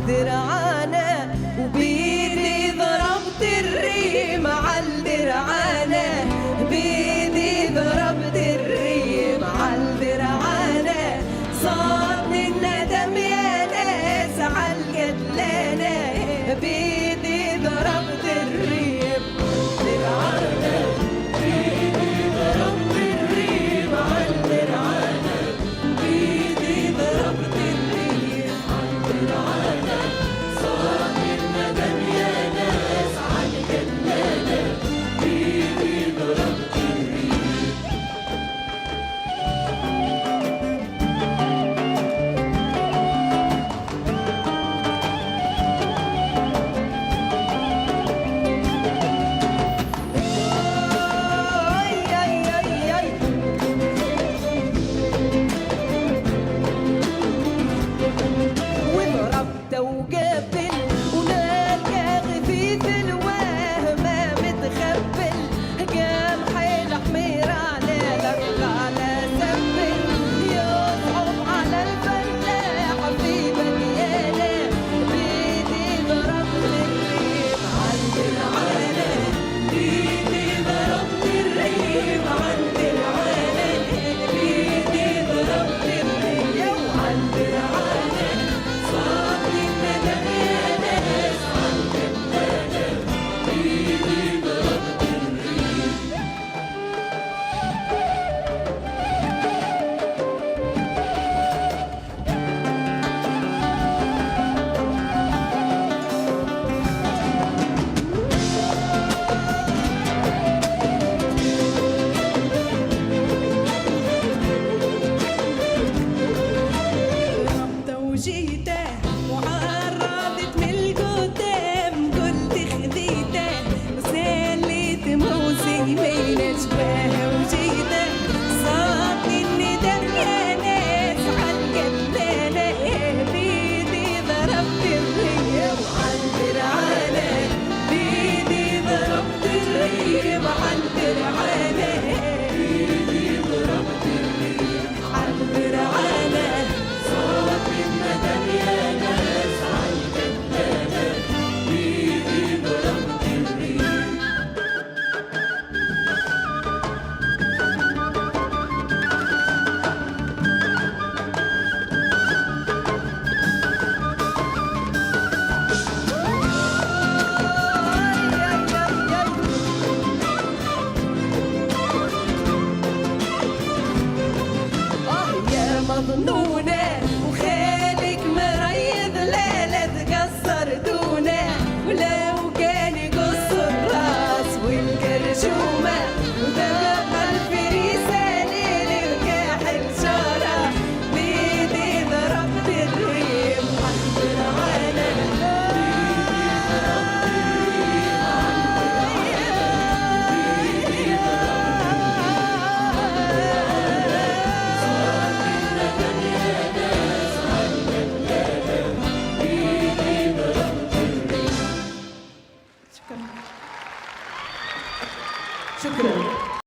عالدرعانة، وبيدي ضربت الريم عالدرعانة، بيدي ضربت الريم عالدرعانة، صادني الندم يا ناس عالقتلانة، بيدي ضربت الريم عالدرعانة، بيدي ضربت الريم عالدرعانة، بيدي ضربت الريم عالدرعانة، صادني الندم يا ناس عالقتلانة، بيدي ضربت الريم. وضربت وقبل ونلقى غفيف الوهم متخبل، قام حيل حمير على الارض على سبل، يصعب على الفلاح في بنيانه، بيدي ضربت الريم عالدرعانه، بيدي ضربت الريم عالدرعانه، بيدي ضربت الريم عالدرعانه، صادني الندم يا ناس عالقتلانة، بيدي ضربت الريم. ضربته وجيته وعرضت من القدام، قلت خذيته وسليت موسي بين جباه وجيته، صادني الندم يا ناس عالقتلانة، بيدي ضربت الريم عالدرعانة، بيدي ضربت الريم عالدرعانة، بيدي ضربت الريم عالدرعانة، صادني الندم يا ناس عالقتلانة، بيدي ضربت الريم. يا مظنونة وخالك مريض، لا لا تقصر دونه، ولو كان يقص الراس والقرشومة، وتبقى الفريسة ليلي وكاحل شارة، بيدي ضربت الريم عالدرعانة، بيدي ضربت الريم عالدرعانة، بيدي ضربت الريم. شكرا.